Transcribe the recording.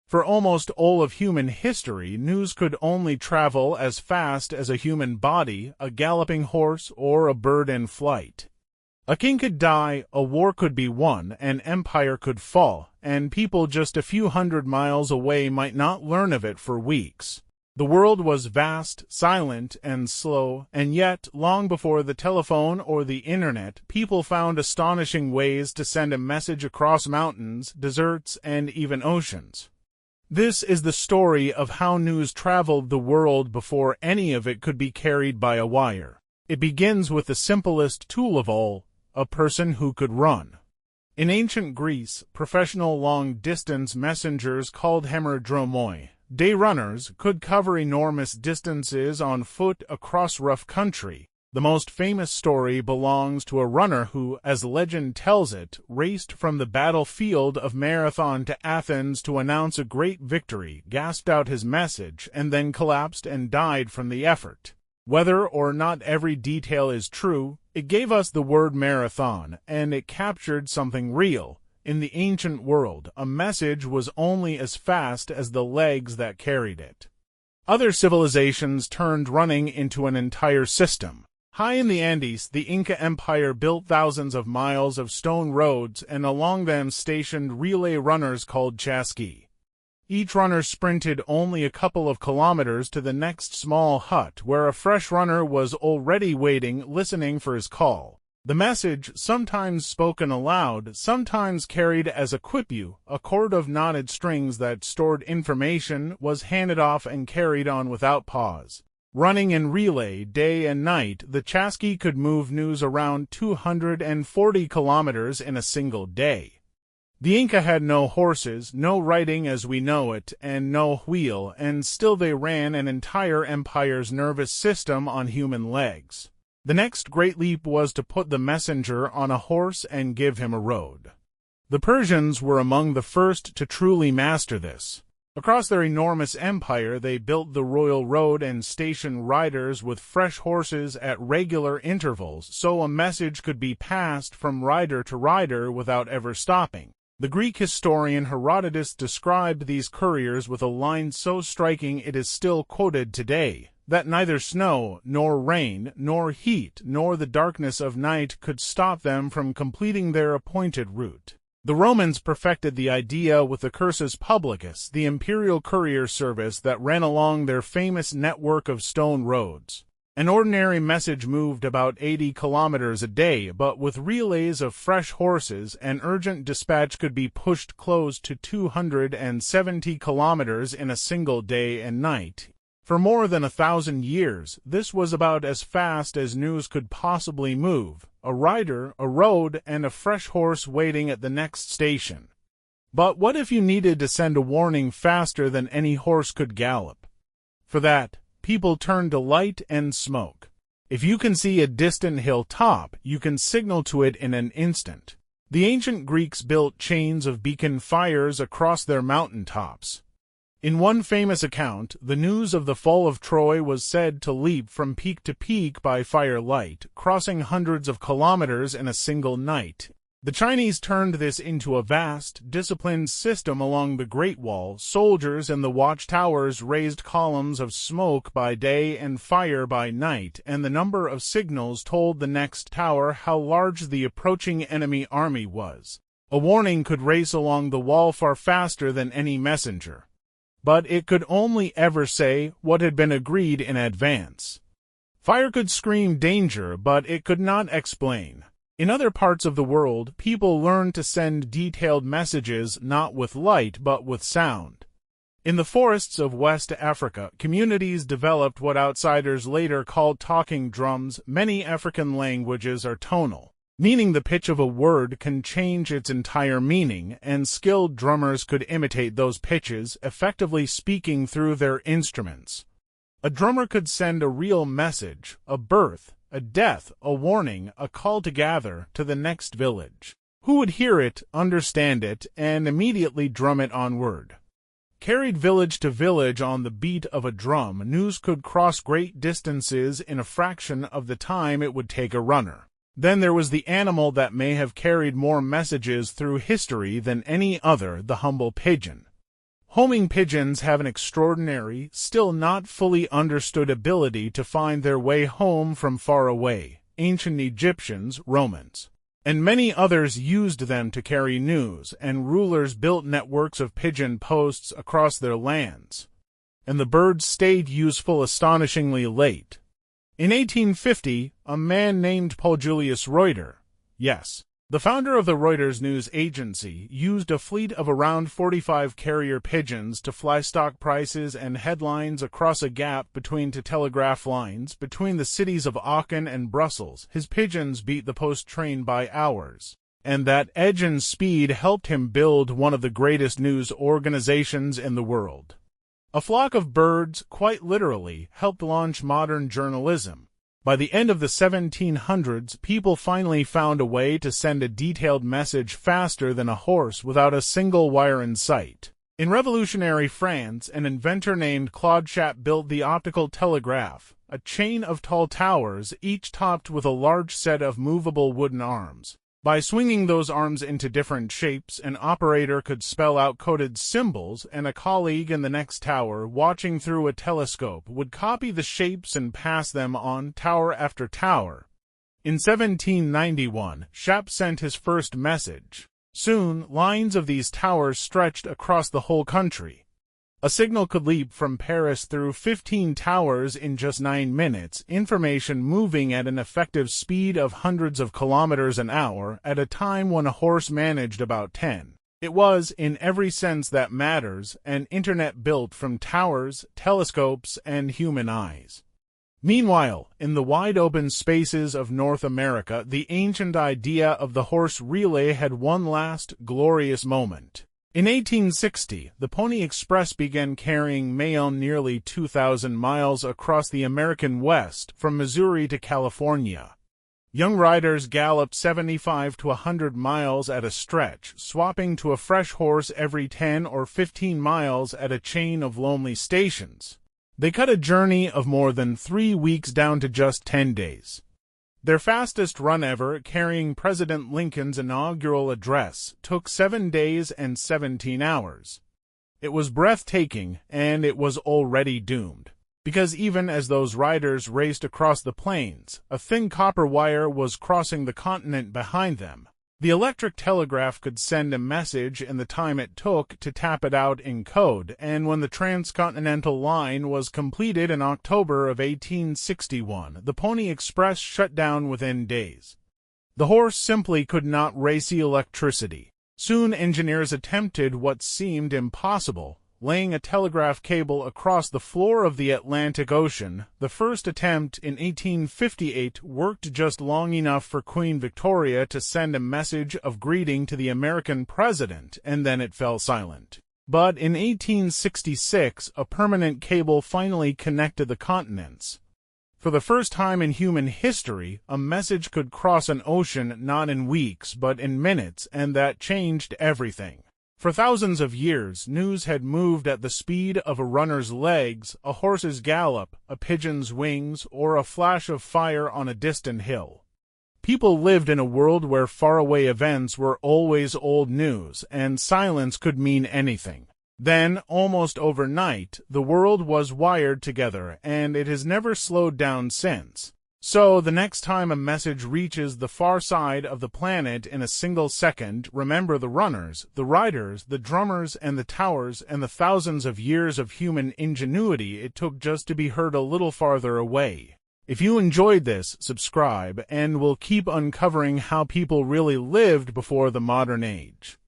For almost all of human history, news could only travel as fast as a human body, a galloping horse, or a bird in flight. A king could die, a war could be won, an empire could fall, and people just a few hundred miles away might not learn of it for weeks. The world was vast, silent, and slow, and yet, long before the telephone or the internet, people found astonishing ways to send a message across mountains, deserts, and even oceans. This is the story of how news traveled the world before any of it could be carried by a wire. It begins with the simplest tool of all, a person who could run. In ancient Greece, professional long-distance messengers called hemerdromoi, day runners, could cover enormous distances on foot across rough country. The most famous story belongs to a runner who, as legend tells it, raced from the battlefield of Marathon to Athens to announce a great victory, gasped out his message, and then collapsed and died from the effort. Whether or not every detail is true, it gave us the word marathon, and it captured something real. In the ancient world, a message was only as fast as the legs that carried it. Other civilizations turned running into an entire system. High in the Andes, the Inca Empire built thousands of miles of stone roads and along them stationed relay runners called chasqui. Each runner sprinted only a couple of kilometers to the next small hut where a fresh runner was already waiting, listening for his call. The message, sometimes spoken aloud, sometimes carried as a quipu, a cord of knotted strings that stored information, was handed off and carried on without pause. Running in relay day and night, the chasqui could move news around 240 kilometers in a single day. The Inca had no horses, no riding as we know it, and no wheel, and still they ran an entire empire's nervous system on human legs. The next great leap was to put the messenger on a horse and give him a road. The Persians were among the first to truly master this. Across their enormous empire, they built the royal road and stationed riders with fresh horses at regular intervals so a message could be passed from rider to rider without ever stopping. The Greek historian Herodotus described these couriers with a line so striking it is still quoted today, that neither snow, nor rain, nor heat, nor the darkness of night could stop them from completing their appointed route. The Romans perfected the idea with the cursus publicus, the imperial courier service that ran along their famous network of stone roads. An ordinary message moved about 80 kilometers a day, but with relays of fresh horses, an urgent dispatch could be pushed close to 270 kilometers in a single day and night. For more than 1,000 years, this was about as fast as news could possibly move, a rider, a road, and a fresh horse waiting at the next station. But what if you needed to send a warning faster than any horse could gallop? For that, people turned to light and smoke. If you can see a distant hill top, you can signal to it in an instant. The ancient Greeks built chains of beacon fires across their mountain tops. In one famous account, the news of the fall of Troy was said to leap from peak to peak by firelight, crossing hundreds of kilometers in a single night. The Chinese turned this into a vast, disciplined system along the Great Wall. Soldiers in the watchtowers raised columns of smoke by day and fire by night, and the number of signals told the next tower how large the approaching enemy army was. A warning could race along the wall far faster than any messenger. But it could only ever say what had been agreed in advance. Fire could scream danger, but it could not explain. In other parts of the world, people learned to send detailed messages not with light but with sound. In the forests of West Africa, communities developed what outsiders later called talking drums. Many African languages are tonal, meaning the pitch of a word can change its entire meaning, and skilled drummers could imitate those pitches, effectively speaking through their instruments. A drummer could send a real message, a birth, a death, a warning, a call to gather, to the next village. Who would hear it, understand it, and immediately drum it onward? Carried village to village on the beat of a drum, news could cross great distances in a fraction of the time it would take a runner. Then there was the animal that may have carried more messages through history than any other, the humble pigeon. Homing pigeons have an extraordinary, still not fully understood ability to find their way home from far away. Ancient Egyptians, Romans, and many others used them to carry news, and rulers built networks of pigeon posts across their lands. And the birds stayed useful astonishingly late. In 1850, a man named Paul Julius Reuter, yes, the founder of the Reuters news agency, used a fleet of around 45 carrier pigeons to fly stock prices and headlines across a gap between two telegraph lines between the cities of Aachen and Brussels. His pigeons beat the post train by hours, and that edge and speed helped him build one of the greatest news organizations in the world. A flock of birds, quite literally, helped launch modern journalism. By the end of the 1700s, people finally found a way to send a detailed message faster than a horse without a single wire in sight. In revolutionary France, an inventor named Claude Chappe built the optical telegraph, a chain of tall towers, each topped with a large set of movable wooden arms. By swinging those arms into different shapes, an operator could spell out coded symbols, and a colleague in the next tower, watching through a telescope, would copy the shapes and pass them on tower after tower. In 1791, Chappe sent his first message. Soon, lines of these towers stretched across the whole country. A signal could leap from Paris through 15 towers in just 9 minutes, information moving at an effective speed of hundreds of kilometers an hour at a time when a horse managed about 10. It was, in every sense that matters, an internet built from towers, telescopes, and human eyes. Meanwhile, in the wide-open spaces of North America, the ancient idea of the horse relay had one last, glorious moment. In 1860, the Pony Express began carrying mail nearly 2,000 miles across the American West, from Missouri to California. Young riders galloped 75 to 100 miles at a stretch, swapping to a fresh horse every 10 or 15 miles at a chain of lonely stations. They cut a journey of more than 3 weeks down to just 10 days. Their fastest run ever, carrying President Lincoln's inaugural address, took 7 days and 17 hours. It was breathtaking, and it was already doomed. Because even as those riders raced across the plains, a thin copper wire was crossing the continent behind them. The electric telegraph could send a message in the time it took to tap it out in code, and when the transcontinental line was completed in October of 1861, the Pony Express shut down within days. The horse simply could not race the electricity. Soon engineers attempted what seemed impossible, laying a telegraph cable across the floor of the Atlantic Ocean. The first attempt in 1858 worked just long enough for Queen Victoria to send a message of greeting to the American president, and then it fell silent. But in 1866, a permanent cable finally connected the continents. For the first time in human history, a message could cross an ocean not in weeks but in minutes, and that changed everything. For thousands of years, news had moved at the speed of a runner's legs, a horse's gallop, a pigeon's wings, or a flash of fire on a distant hill. People lived in a world where faraway events were always old news, and silence could mean anything. Then, almost overnight, the world was wired together, and it has never slowed down since. So, the next time a message reaches the far side of the planet in a single second, remember the runners, the riders, the drummers, and the towers, and the thousands of years of human ingenuity it took just to be heard a little farther away. If you enjoyed this, subscribe, and we'll keep uncovering how people really lived before the modern age.